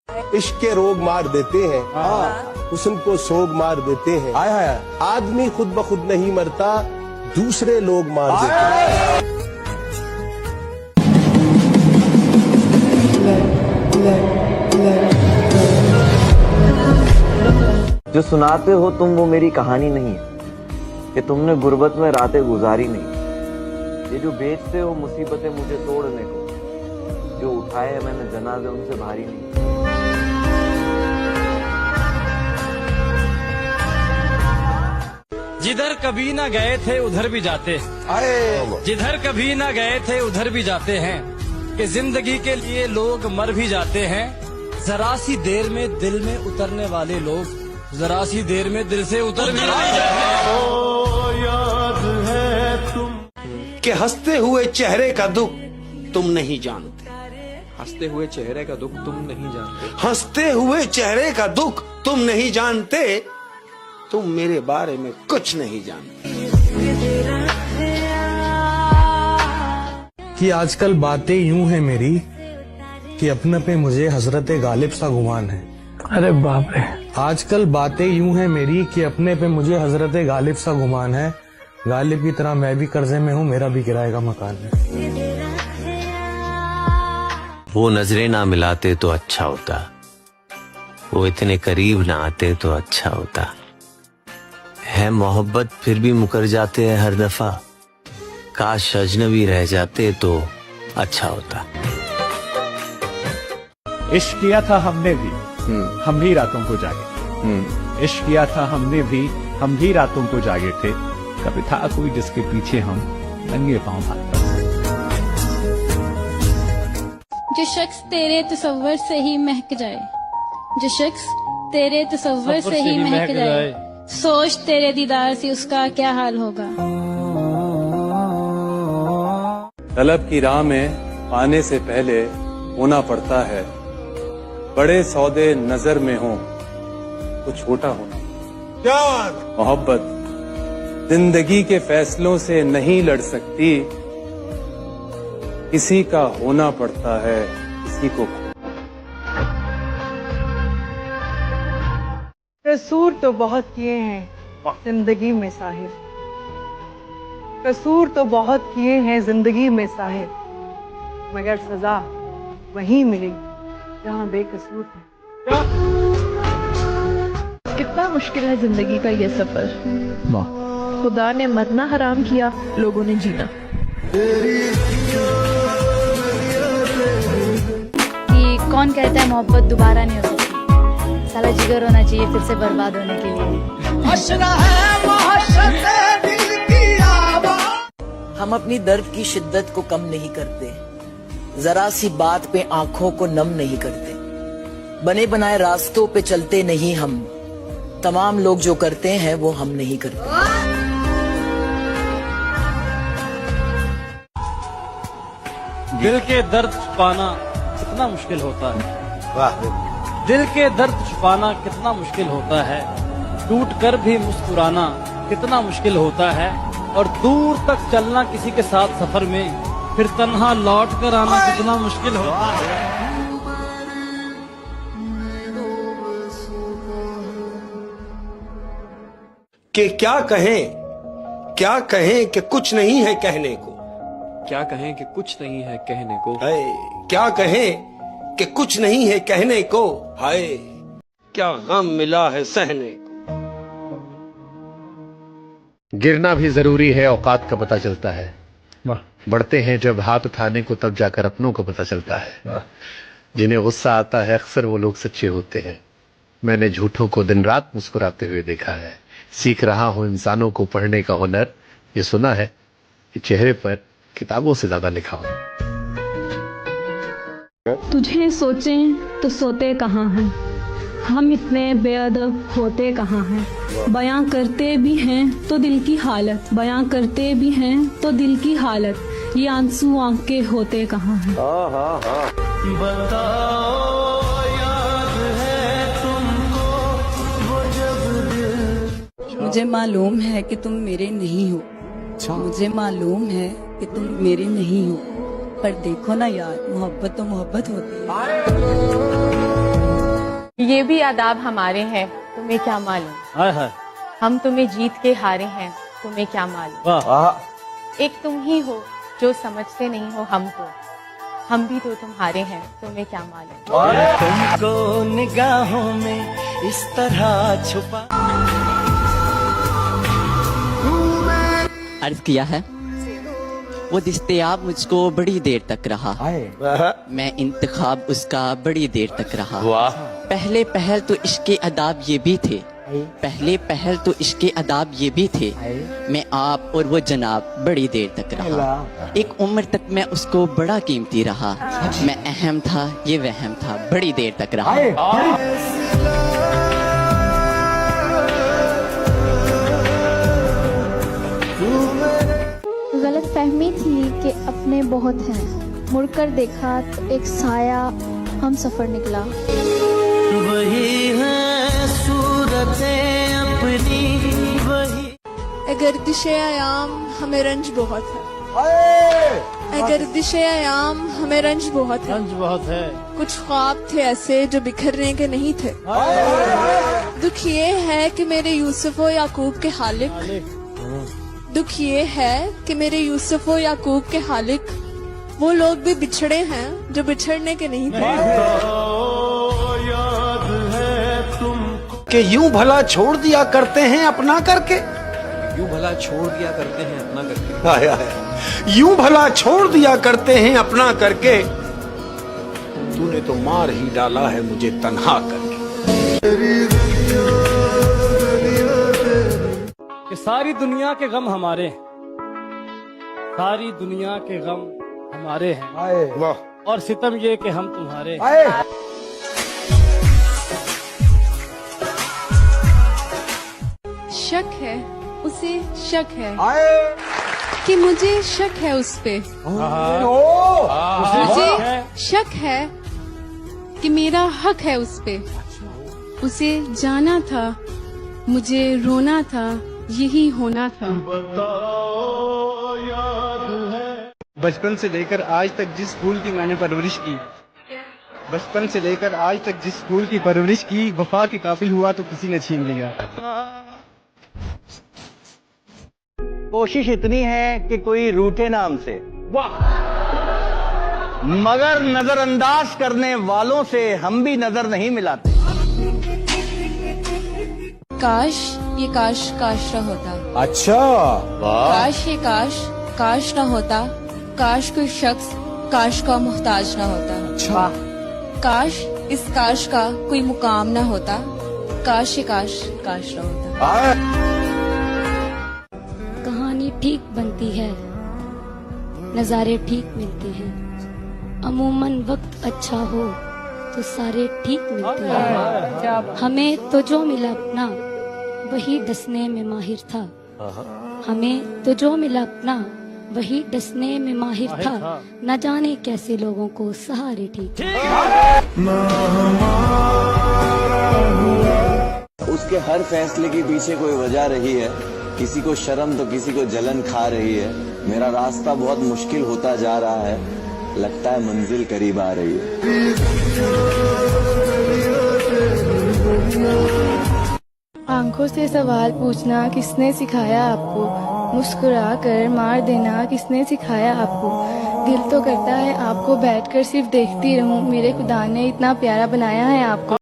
इश्क के रोग मार देते हैं, हुस्न को सोग मार देते हैं। आदमी खुद ब खुद नहीं मरता, दूसरे लोग मार देते हैं। जो सुनाते हो तुम वो मेरी कहानी नहीं है कि तुमने गुर्बत में रातें गुजारी नहीं। ये जो बेचते हो मुसीबतें मुझे तोड़ने को, जो उठाए है मैंने जनाजे उनसे भारी नहीं। जिधर कभी ना गए थे उधर भी जाते हैं, जिधर कभी ना गए थे उधर भी जाते हैं, कि जिंदगी के लिए लोग मर भी जाते हैं। जरा सी देर में दिल में उतरने वाले लोग जरा सी देर में दिल से उतर भी जाते हैं। याद है तुम कि हंसते हुए चेहरे का दुख तुम नहीं जानते, हंसते हुए चेहरे का दुख तुम नहीं जानते, हंसते हुए चेहरे का दुख तुम नहीं जानते, तुम मेरे बारे में कुछ नहीं जानते। कि आजकल बातें यूं है मेरी कि अपने पे मुझे हजरत गालिब सा गुमान है। अरे बाप रे। आजकल बातें यूं है मेरी कि अपने पे मुझे हजरत गालिब सा गुमान है। गालिब की तरह मैं भी कर्जे में हूँ, मेरा भी किराए का मकान है। वो नजरें ना मिलाते तो अच्छा होता, वो इतने करीब ना आते तो अच्छा होता। है मोहब्बत फिर भी मुकर जाते हैं हर दफा, काश अजनबी रह जाते तो अच्छा होता। इश्क किया था हमने भी, हम भी रातों को जागे। इश्क किया था हमने भी, हम भी रातों को जागे थे। कभी था कोई जिसके पीछे हम नंगे पांव भागते। जो शख्स तेरे तसव्वुर से ही महक जाए, जो शख्स तेरे तसव्वुर से ही महक जाए, सोच तेरे दीदार से उसका क्या हाल होगा। तलब की राह में आने से पहले होना पड़ता है, बड़े सौदे नजर में हो तो छोटा होना। क्या मोहब्बत जिंदगी के फैसलों से नहीं लड़ सकती, किसी का होना पड़ता है किसी को। कसूर तो बहुत किए हैं जिंदगी में साहिब, कसूर तो बहुत किए हैं जिंदगी में साहिब, मगर सजा वहीं मिलेगी जहाँ बेकसूर है। कितना मुश्किल है जिंदगी का ये सफर। खुदा ने मरना हराम किया, लोगों ने जीना। कि कौन कहता है मोहब्बत दोबारा नहीं हो सकती, साला जिगर होना चाहिए फिर से बर्बाद होने के लिए। हम अपनी दर्द की शिद्दत को कम नहीं करते, जरा सी बात पे आंखों को नम नहीं करते, बने बनाए रास्तों पे चलते नहीं हम, तमाम लोग जो करते हैं वो हम नहीं करते। दिल के दर्द छुपाना कितना मुश्किल होता है, दिल के दर्द छुपाना कितना मुश्किल होता है, टूट कर भी मुस्कुराना कितना मुश्किल होता है, और दूर तक चलना किसी के साथ सफर में, फिर तन्हा लौट कर आना कितना मुश्किल होता है। कि क्या कहें कि कुछ नहीं है कहने को, क्या कहें कि कुछ नहीं है कहने को, हाय क्या कहें कि कुछ नहीं है कहने को, हाय क्या गम मिला है सहने को। गिरना भी जरूरी है, औकात का पता चलता है। बढ़ते हैं जब हाथ उठाने को तब जाकर अपनों को पता चलता है। जिन्हें गुस्सा आता है अक्सर वो लोग सच्चे होते हैं। मैंने झूठों को दिन रात मुस्कुराते हुए देखा है। सीख रहा हूं इंसानों को पढ़ने का हुनर, ये सुना है कि चेहरे पर किताबों से ज्यादा लिखा हो। तुझे सोचें तो सोते कहाँ हैं, हम इतने बेअदब होते कहाँ हैं। बयां करते भी हैं तो दिल की हालत, बयां करते भी हैं तो दिल की हालत, ये आंसू आंख के होते कहाँ हैं। बताओ याद है तुमको वो जब मुझे मालूम है कि तुम मेरे नहीं हो, मुझे मालूम है कि तुम मेरे नहीं हो, पर देखो ना यार, मोहब्बत तो मोहब्बत होती है। ये भी आदाब हमारे हैं, तुम्हें क्या मालूम। हाय हाय हम तुम्हें जीत के हारे हैं, तुम्हें क्या मालूम। वाह एक तुम ही हो जो समझते नहीं हो हमको, हम भी तो तुम्हारे हैं, तुम्हें क्या मालूम। तुमको निगाहों में इस तरह छुपा अर्ज किया है वो दस्तयाब मुझको बड़ी देर तक रहा, मैं इंतखाब उसका बड़ी देर तक रहा। पहले पहल तो इसके आदाब ये भी थे, पहले पहल तो इसके आदाब ये भी थे, मैं आप और वो जनाब बड़ी देर तक रहा। एक उम्र तक मैं उसको बड़ा कीमती रहा, मैं अहम था ये वहम था, बड़ी देर तक रहा। गलत फहमी थी कि अपने बहुत हैं, मुड़कर देखा तो एक साया हम सफर निकला। वही है सूरतें अपनी वही। अगर दिशे आयाम हमें रंज बहुत है, अगर दिशे आयाम हमें रंज बहुत है, रंज बहुत है। कुछ ख्वाब थे ऐसे जो बिखरने के नहीं थे। दुख ये है कि मेरे यूसुफ व याकूब के हालिक, दुख ये है कि मेरे यूसुफ व याकूब के हालिक वो लोग भी बिछड़े हैं जो बिछड़ने के नहीं थे। कि यूं भला छोड़ दिया करते हैं अपना करके, यूं भला छोड़ दिया करते हैं अपना करके, हाय हाय यूं भला छोड़ दिया करते हैं अपना करके, तूने तो मार ही डाला है मुझे तन्हा करके। कि सारी दुनिया के गम हमारे हैं, सारी दुनिया के गम हमारे हैं, वाह और सितम ये कि हम तुम्हारे। शक है उसे शक है कि मुझे शक है उस पे, मुझे शक है कि मेरा हक है उस पे। उसे जाना था मुझे रोना था यही होना था। बचपन से लेकर आज तक जिस फूल की मैंने परवरिश की, बचपन से लेकर आज तक जिस फूल की परवरिश की, वफा के काबिल हुआ तो किसी ने छीन लिया। कोशिश इतनी है कि कोई रूठे नाम से, मगर नजरअंदाज करने वालों से हम भी नजर नहीं मिलाते। काश ये काश काश ना होता। अच्छा काश ये काश काश ना होता, काश कोई शख्स काश का मोहताज ना होता। अच्छा काश इस काश का कोई मुकाम ना होता, काश ये काश काश ना होता। कहानी ठीक बनती है, नज़ारे ठीक मिलते हैं, अमूमन वक्त अच्छा हो तो सारे ठीक मिलते हैं। हमें तो जो मिला अपना वही डसने में माहिर था, हमें तो जो मिला अपना वही डसने में माहिर था, न जाने कैसे लोगों को सहारे ठीक। उसके हर फैसले के पीछे कोई वजह रही है, किसी को शर्म तो किसी को जलन खा रही है। मेरा रास्ता बहुत मुश्किल होता जा रहा है, लगता है मंजिल करीब आ रही है। आंखों से सवाल पूछना किसने सिखाया आपको, मुस्कुरा कर मार देना किसने सिखाया आपको। दिल तो करता है आपको बैठकर सिर्फ देखती रहूं, मेरे खुदा ने इतना प्यारा बनाया है आपको।